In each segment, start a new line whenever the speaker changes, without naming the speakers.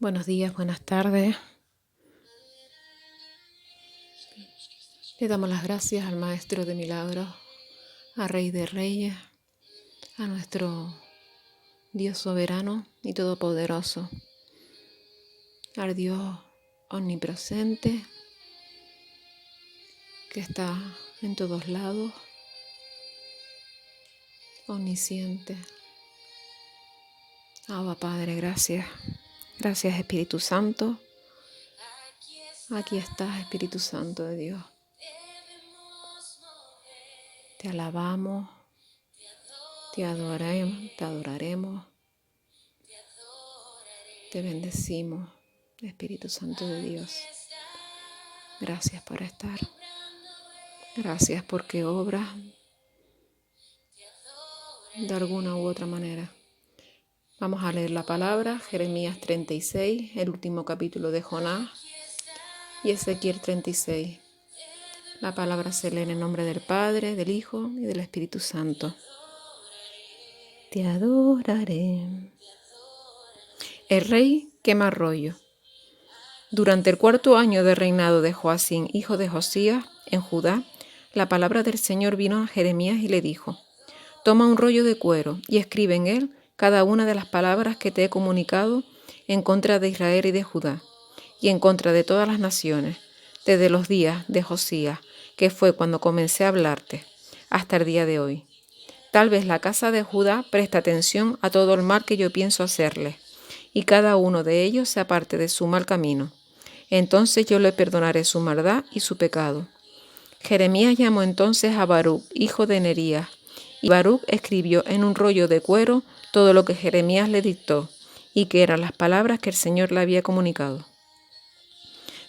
Buenos días, buenas tardes. Le damos las gracias al Maestro de Milagros, a Rey de Reyes, a nuestro Dios soberano y todopoderoso, al Dios omnipresente que está en todos lados, omnisciente. Abba Padre, gracias. Gracias Espíritu Santo. Aquí estás, Espíritu Santo de Dios. Te alabamos, te adoraremos, te bendecimos, Espíritu Santo de Dios. Gracias por estar. Gracias porque obras de alguna u otra manera. Vamos a leer la palabra, Jeremías 36, el último capítulo de Jonás, y Ezequiel 36. La palabra se lee en el nombre del Padre, del Hijo y del Espíritu Santo. Te adoraré. El rey quema rollo. Durante el 4º año de reinado de Joacim, hijo de Josías, en Judá, la palabra del Señor vino a Jeremías y le dijo: Toma un rollo de cuero y escribe en él cada una de las palabras que te he comunicado en contra de Israel y de Judá, y en contra de todas las naciones, desde los días de Josías, que fue cuando comencé a hablarte, hasta el día de hoy. Tal vez la casa de Judá preste atención a todo el mal que yo pienso hacerle, y cada uno de ellos se aparte de su mal camino. Entonces yo le perdonaré su maldad y su pecado. Jeremías llamó entonces a Baruc, hijo de Nerías, y Baruc escribió en un rollo de cuero todo lo que Jeremías le dictó, y que eran las palabras que el Señor le había comunicado.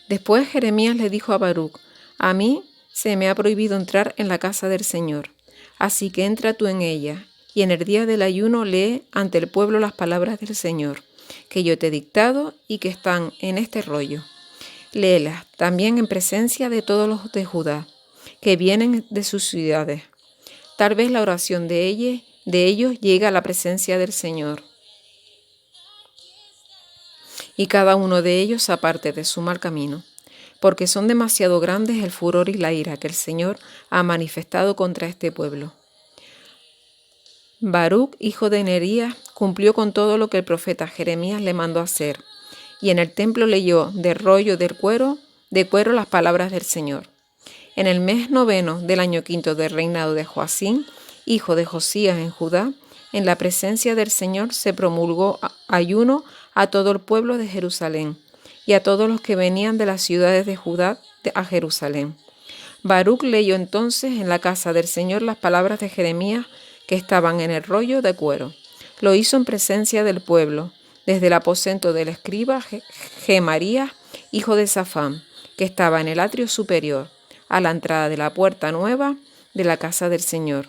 Después Jeremías le dijo a Baruc: A mí se me ha prohibido entrar en la casa del Señor, así que entra tú en ella, y en el día del ayuno lee ante el pueblo las palabras del Señor, que yo te he dictado y que están en este rollo. Léelas también en presencia de todos los de Judá, que vienen de sus ciudades. Tal vez la oración de ellos llegue a la presencia del Señor, y cada uno de ellos se aparte de su mal camino, porque son demasiado grandes el furor y la ira que el Señor ha manifestado contra este pueblo. Baruc, hijo de Nerías, cumplió con todo lo que el profeta Jeremías le mandó hacer, y en el templo leyó de rollo de cuero las palabras del Señor. En el mes 9 del año 5 del reinado de Joacim, hijo de Josías en Judá, en la presencia del Señor se promulgó ayuno a todo el pueblo de Jerusalén y a todos los que venían de las ciudades de Judá a Jerusalén. Baruc leyó entonces en la casa del Señor las palabras de Jeremías que estaban en el rollo de cuero. Lo hizo en presencia del pueblo, desde el aposento del escriba Gemarías, hijo de Safán, que estaba en el atrio superior, a la entrada de la puerta nueva de la casa del Señor.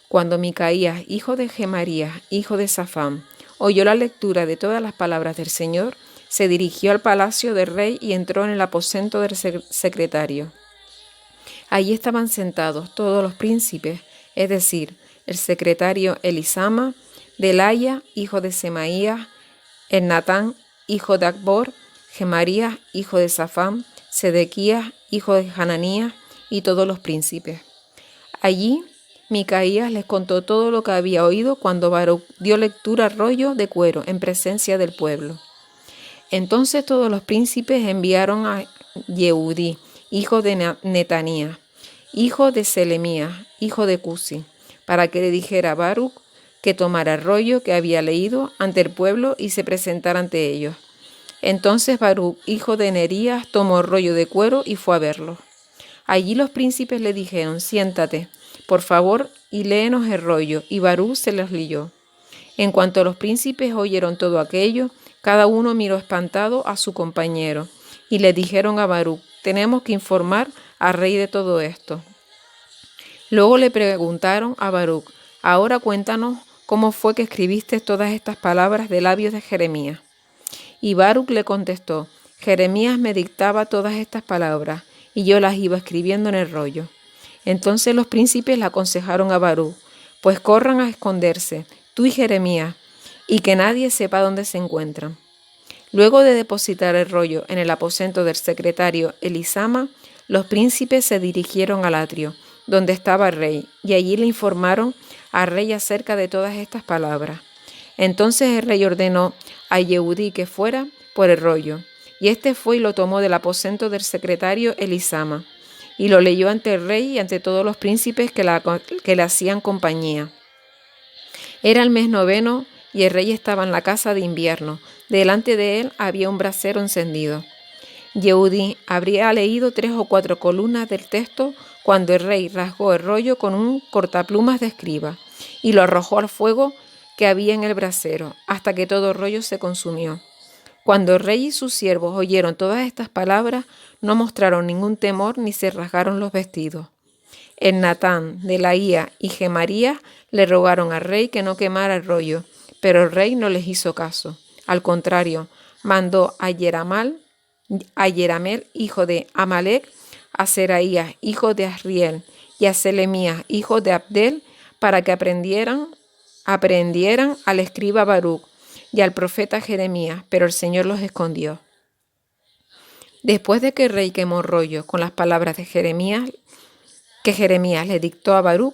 Cuando Micaías, hijo de Gemarías, hijo de Safán, oyó la lectura de todas las palabras del Señor, se dirigió al palacio del rey y entró en el aposento del secretario. Allí estaban sentados todos los príncipes, es decir, el secretario Elisama, Delaya, hijo de Semaías, Elnatán, hijo de Acbor, Gemarías, hijo de Safán, Sedequías, hijo de Hananías, y todos los príncipes. Allí Micaías les contó todo lo que había oído cuando Baruc dio lectura al rollo de cuero en presencia del pueblo. Entonces todos los príncipes enviaron a Yehudí, hijo de Netanías, hijo de Selemías, hijo de Cusi, para que le dijera a Baruc que tomara el rollo que había leído ante el pueblo y se presentara ante ellos. Entonces Baruc, hijo de Nerías, tomó el rollo de cuero y fue a verlo. Allí los príncipes le dijeron: Siéntate, por favor, y léenos el rollo, y Baruc se los leyó. En cuanto los príncipes oyeron todo aquello, cada uno miró espantado a su compañero, y le dijeron a Baruc: Tenemos que informar al rey de todo esto. Luego le preguntaron a Baruc: Ahora cuéntanos cómo fue que escribiste todas estas palabras de labios de Jeremías. Y Baruc le contestó: Jeremías me dictaba todas estas palabras, y yo las iba escribiendo en el rollo. Entonces los príncipes le aconsejaron a Baruc: Pues corran a esconderse, tú y Jeremías, y que nadie sepa dónde se encuentran. Luego de depositar el rollo en el aposento del secretario Elisama, los príncipes se dirigieron al atrio, donde estaba el rey, y allí le informaron al rey acerca de todas estas palabras. Entonces el rey ordenó a Yehudí que fuera por el rollo, y éste fue y lo tomó del aposento del secretario Elisama, y lo leyó ante el rey y ante todos los príncipes que le hacían compañía. Era el mes 9 y el rey estaba en la casa de invierno. Delante de él había un brasero encendido. Yehudí habría leído 3 o 4 columnas del texto cuando el rey rasgó el rollo con un cortaplumas de escriba y lo arrojó al fuego que había en el brasero, hasta que todo el rollo se consumió. Cuando el rey y sus siervos oyeron todas estas palabras, no mostraron ningún temor ni se rasgaron los vestidos. El Natán, Delaía y Gemarías le rogaron al rey que no quemara el rollo, pero el rey no les hizo caso. Al contrario, mandó a Yeramel, hijo de Amalek, a Seraías, hijo de Asriel, y a Selemías, hijo de Abdel, para que aprendieran al escriba Baruc y al profeta Jeremías, pero el Señor los escondió. Después de que el rey quemó el rollo con las palabras de Jeremías, que Jeremías le dictó a Baruc,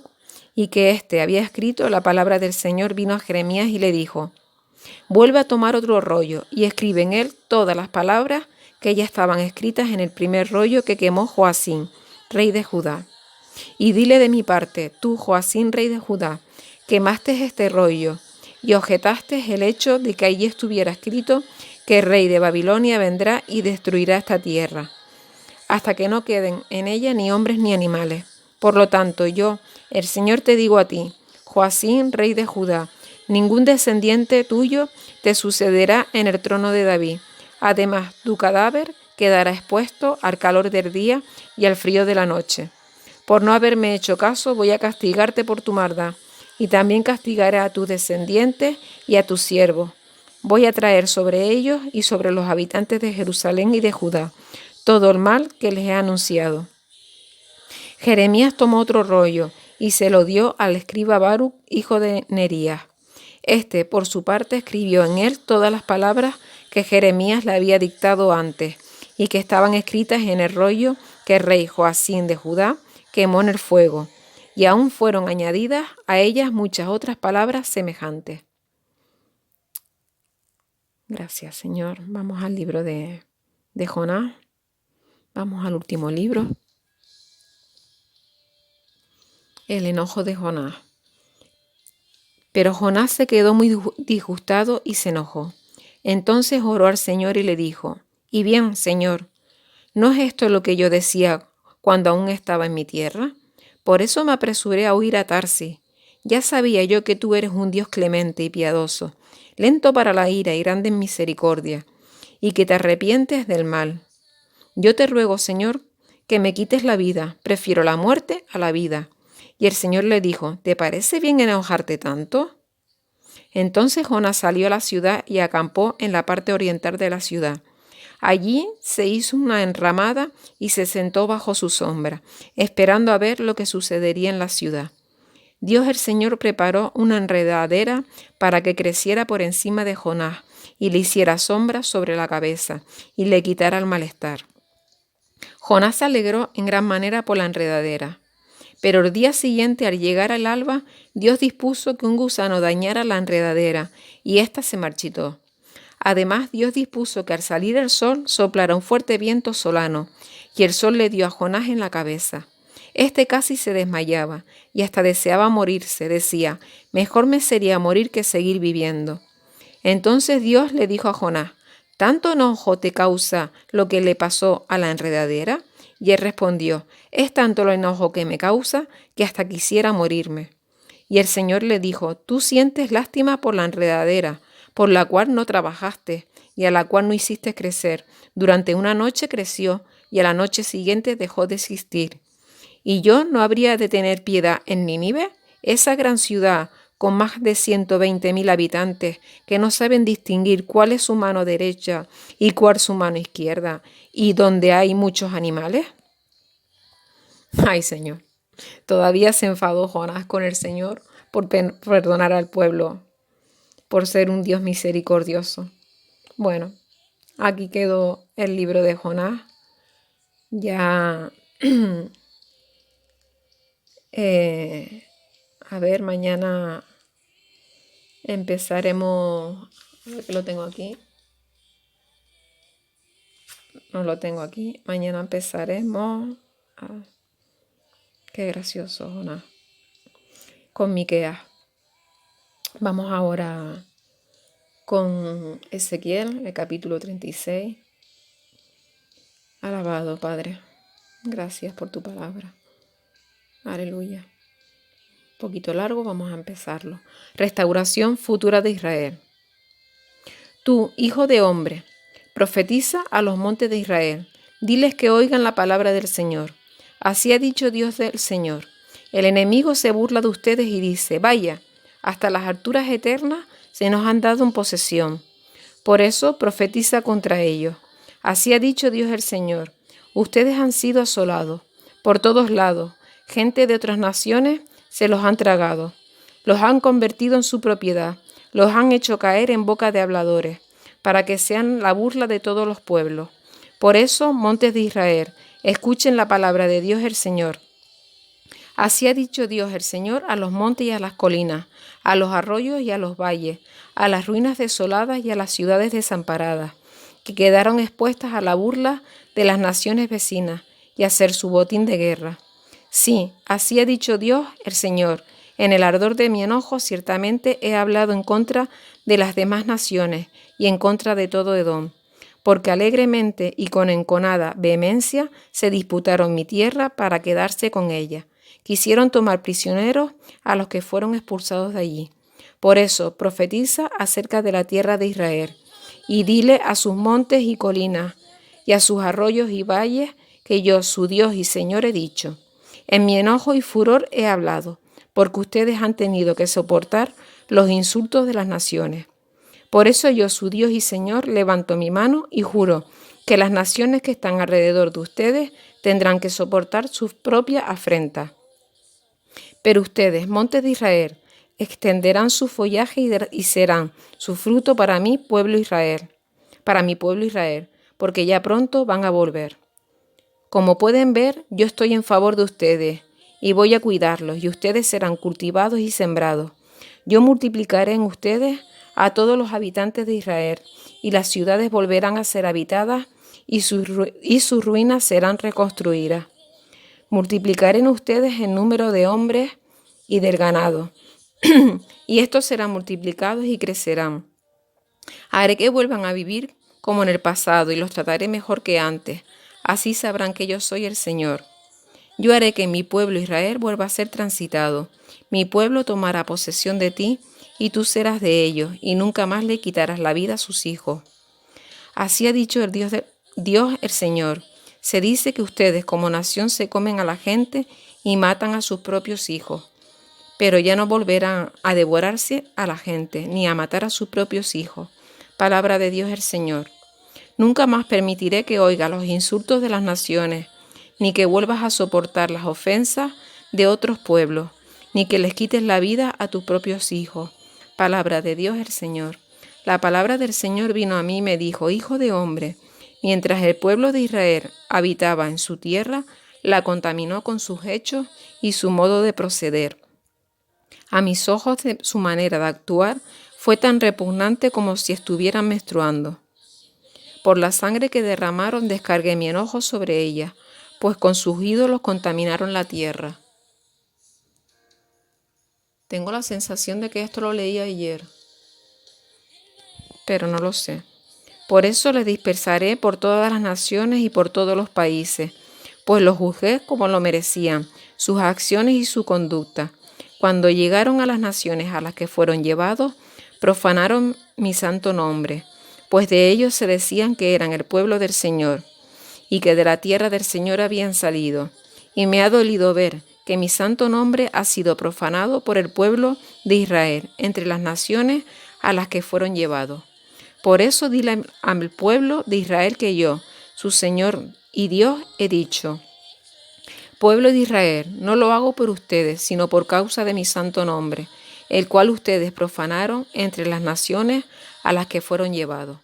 y que éste había escrito, la palabra del Señor vino a Jeremías y le dijo: vuelve a tomar otro rollo y escribe en él todas las palabras que ya estaban escritas en el primer rollo que quemó Joacín, rey de Judá. Y dile de mi parte, tú, Joacín, rey de Judá, quemaste este rollo y objetaste el hecho de que allí estuviera escrito que el rey de Babilonia vendrá y destruirá esta tierra, hasta que no queden en ella ni hombres ni animales. Por lo tanto, yo, el Señor, te digo a ti, Joacín, rey de Judá, ningún descendiente tuyo te sucederá en el trono de David. Además, tu cadáver quedará expuesto al calor del día y al frío de la noche. Por no haberme hecho caso, voy a castigarte por tu maldad, y también castigaré a tus descendientes y a tus siervos. Voy a traer sobre ellos y sobre los habitantes de Jerusalén y de Judá todo el mal que les he anunciado. Jeremías tomó otro rollo y se lo dio al escriba Baruc, hijo de Nerías. Este, por su parte, escribió en él todas las palabras que Jeremías le había dictado antes y que estaban escritas en el rollo que el rey Joacín de Judá quemó en el fuego, y aún fueron añadidas a ellas muchas otras palabras semejantes. Gracias, Señor. Vamos al libro de Jonás. Vamos al último libro. El enojo de Jonás. Pero Jonás se quedó muy disgustado y se enojó. Entonces oró al Señor y le dijo: «Y bien, Señor, ¿no es esto lo que yo decía cuando aún estaba en mi tierra? Por eso me apresuré a huir a Tarsis. Ya sabía yo que tú eres un Dios clemente y piadoso, lento para la ira y grande en misericordia, y que te arrepientes del mal. Yo te ruego, Señor, que me quites la vida, prefiero la muerte a la vida». Y el Señor le dijo: «¿Te parece bien enojarte tanto?». Entonces Jonás salió a la ciudad y acampó en la parte oriental de la ciudad. Allí se hizo una enramada y se sentó bajo su sombra, esperando a ver lo que sucedería en la ciudad. Dios el Señor preparó una enredadera para que creciera por encima de Jonás y le hiciera sombra sobre la cabeza y le quitara el malestar. Jonás se alegró en gran manera por la enredadera. Pero el día siguiente, al llegar al alba, Dios dispuso que un gusano dañara la enredadera, y ésta se marchitó. Además, Dios dispuso que al salir el sol soplara un fuerte viento solano, y el sol le dio a Jonás en la cabeza. Este casi se desmayaba, y hasta deseaba morirse. Decía: «Mejor me sería morir que seguir viviendo». Entonces Dios le dijo a Jonás: «¿Tanto enojo te causa lo que le pasó a la enredadera?». Y él respondió: «Es tanto el enojo que me causa que hasta quisiera morirme». Y el Señor le dijo: «Tú sientes lástima por la enredadera, por la cual no trabajaste y a la cual no hiciste crecer. Durante una noche creció y a la noche siguiente dejó de existir. ¿Y yo no habría de tener piedad en Nínive, esa gran ciudad con más de 120.000 habitantes que no saben distinguir cuál es su mano derecha y cuál su mano izquierda, y donde hay muchos animales?» Ay, Señor. Todavía se enfadó Jonás con el Señor por perdonar al pueblo, por ser un Dios misericordioso. Bueno, Aquí quedó el libro de Jonás. Ya, a ver, mañana empezaremos. A ver que lo tengo aquí. No lo tengo aquí. Mañana empezaremos. Qué gracioso, Jonás. Con Miqueas. Vamos ahora con Ezequiel, el capítulo 36. Alabado, Padre. Gracias por tu palabra. Aleluya. Un poquito largo, vamos a empezarlo. Restauración futura de Israel. Tú, hijo de hombre, profetiza a los montes de Israel. Diles que oigan la palabra del Señor. Así ha dicho Dios del Señor. El enemigo se burla de ustedes y dice, vaya, hasta las alturas eternas se nos han dado en posesión. Por eso profetiza contra ellos. Así ha dicho Dios el Señor. Ustedes han sido asolados por todos lados. Gente de otras naciones se los han tragado. Los han convertido en su propiedad. Los han hecho caer en boca de habladores, para que sean la burla de todos los pueblos. Por eso, montes de Israel, escuchen la palabra de Dios el Señor. Así ha dicho Dios el Señor a los montes y a las colinas, a los arroyos y a los valles, a las ruinas desoladas y a las ciudades desamparadas, que quedaron expuestas a la burla de las naciones vecinas y a ser su botín de guerra. Sí, así ha dicho Dios el Señor. En el ardor de mi enojo ciertamente he hablado en contra de las demás naciones y en contra de todo Edom, porque alegremente y con enconada vehemencia se disputaron mi tierra para quedarse con ella. Quisieron tomar prisioneros a los que fueron expulsados de allí. Por eso profetiza acerca de la tierra de Israel, y dile a sus montes y colinas, y a sus arroyos y valles, que yo, su Dios y Señor, he dicho. En mi enojo y furor he hablado, porque ustedes han tenido que soportar los insultos de las naciones. Por eso yo, su Dios y Señor, levanto mi mano y juro que las naciones que están alrededor de ustedes tendrán que soportar sus propias afrentas. Pero ustedes, montes de Israel, extenderán su follaje y serán su fruto para mi pueblo Israel, porque ya pronto van a volver. Como pueden ver, yo estoy en favor de ustedes y voy a cuidarlos, y ustedes serán cultivados y sembrados. Yo multiplicaré en ustedes a todos los habitantes de Israel, y las ciudades volverán a ser habitadas y sus ruinas serán reconstruidas. Multiplicaré en ustedes el número de hombres y del ganado, y estos serán multiplicados y crecerán. Haré que vuelvan a vivir como en el pasado y los trataré mejor que antes. Así sabrán que yo soy el Señor. Yo haré que mi pueblo Israel vuelva a ser transitado. Mi pueblo tomará posesión de ti y tú serás de ellos y nunca más le quitarás la vida a sus hijos. Así ha dicho el Dios el Señor. Se dice que ustedes como nación se comen a la gente y matan a sus propios hijos, pero ya no volverán a devorarse a la gente ni a matar a sus propios hijos. Palabra de Dios el Señor. Nunca más permitiré que oigas los insultos de las naciones, ni que vuelvas a soportar las ofensas de otros pueblos, ni que les quites la vida a tus propios hijos. Palabra de Dios el Señor. La palabra del Señor vino a mí y me dijo, hijo de hombre, mientras el pueblo de Israel habitaba en su tierra, la contaminó con sus hechos y su modo de proceder. A mis ojos su manera de actuar fue tan repugnante como si estuvieran menstruando. Por la sangre que derramaron descargué mi enojo sobre ella, pues con sus ídolos contaminaron la tierra. Tengo la sensación de que esto lo leí ayer, pero no lo sé. Por eso les dispersaré por todas las naciones y por todos los países, pues los juzgué como lo merecían, sus acciones y su conducta. Cuando llegaron a las naciones a las que fueron llevados, profanaron mi santo nombre, pues de ellos se decían que eran el pueblo del Señor, y que de la tierra del Señor habían salido. Y me ha dolido ver que mi santo nombre ha sido profanado por el pueblo de Israel, entre las naciones a las que fueron llevados. Por eso dile al pueblo de Israel que yo, su Señor y Dios, he dicho: pueblo de Israel, no lo hago por ustedes, sino por causa de mi santo nombre, el cual ustedes profanaron entre las naciones a las que fueron llevados.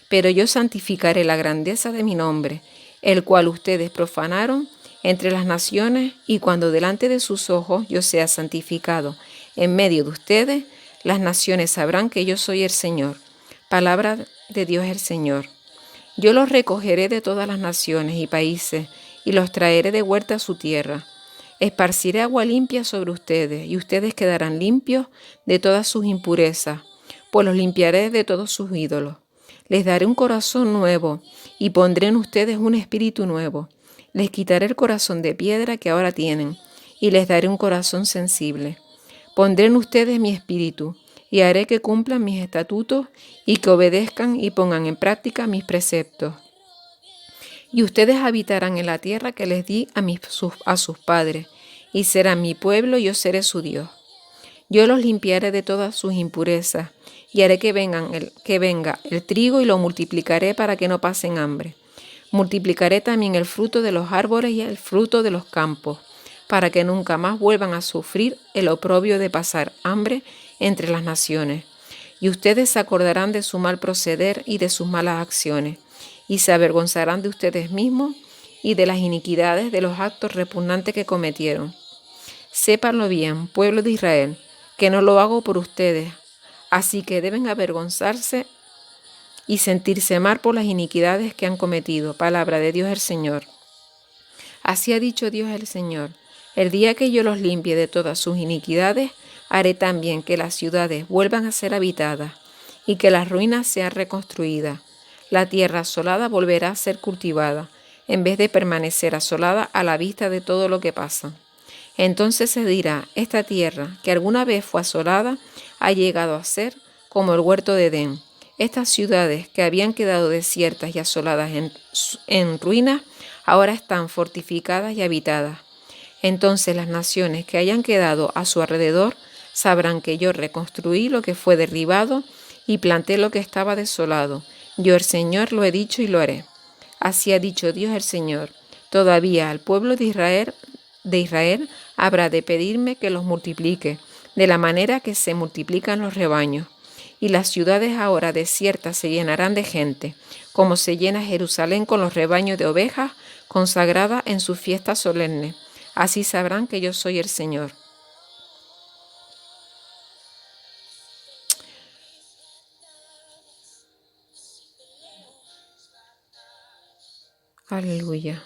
Pero yo santificaré la grandeza de mi nombre, el cual ustedes profanaron entre las naciones, y cuando delante de sus ojos yo sea santificado en medio de ustedes, las naciones sabrán que yo soy el Señor. Palabra de Dios el Señor. Yo los recogeré de todas las naciones y países, y los traeré de vuelta a su tierra. Esparciré agua limpia sobre ustedes, y ustedes quedarán limpios de todas sus impurezas, pues los limpiaré de todos sus ídolos. Les daré un corazón nuevo, y pondré en ustedes un espíritu nuevo. Les quitaré el corazón de piedra que ahora tienen, y les daré un corazón sensible. Pondré en ustedes mi espíritu, y haré que cumplan mis estatutos, y que obedezcan y pongan en práctica mis preceptos. Y ustedes habitarán en la tierra que les di a sus padres, y serán mi pueblo, y yo seré su Dios. Yo los limpiaré de todas sus impurezas, y haré que venga el trigo, y lo multiplicaré para que no pasen hambre. Multiplicaré también el fruto de los árboles y el fruto de los campos, para que nunca más vuelvan a sufrir el oprobio de pasar hambre entre las naciones. Y ustedes se acordarán de su mal proceder y de sus malas acciones, y se avergonzarán de ustedes mismos y de las iniquidades de los actos repugnantes que cometieron. Sépanlo bien, pueblo de Israel, que no lo hago por ustedes, así que deben avergonzarse y sentirse mal por las iniquidades que han cometido. Palabra de Dios el Señor. Así ha dicho Dios el Señor: el día que yo los limpie de todas sus iniquidades, haré también que las ciudades vuelvan a ser habitadas y que las ruinas sean reconstruidas. La tierra asolada volverá a ser cultivada, en vez de permanecer asolada a la vista de todo lo que pasa. Entonces se dirá: esta tierra, que alguna vez fue asolada, ha llegado a ser como el huerto de Edén. Estas ciudades, que habían quedado desiertas y asoladas en ruinas, ahora están fortificadas y habitadas. Entonces las naciones que hayan quedado a su alrededor sabrán que yo reconstruí lo que fue derribado y planté lo que estaba desolado. Yo el Señor lo he dicho y lo haré. Así ha dicho Dios el Señor: todavía al pueblo de Israel habrá de pedirme que los multiplique, de la manera que se multiplican los rebaños. Y las ciudades ahora desiertas se llenarán de gente, como se llena Jerusalén con los rebaños de ovejas consagradas en su fiesta solemne. Así sabrán que yo soy el Señor. Aleluya.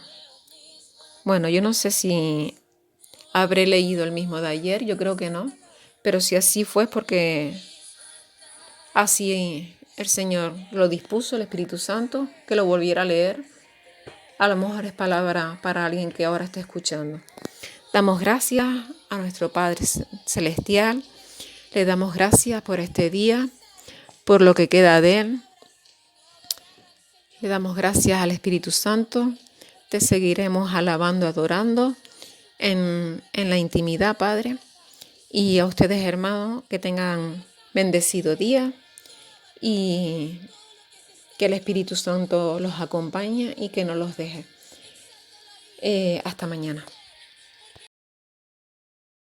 Bueno, yo no sé si habré leído el mismo de ayer, yo creo que no, pero si así fue es porque así el Señor lo dispuso, el Espíritu Santo, que lo volviera a leer. A lo mejor es palabra para alguien que ahora está escuchando. Damos gracias a nuestro Padre Celestial, le damos gracias por este día, por lo que queda de Él. Le damos gracias al Espíritu Santo. Te seguiremos alabando, adorando en la intimidad, Padre. Y a ustedes, hermanos, que tengan bendecido día y que el Espíritu Santo los acompañe y que no los deje. Hasta mañana.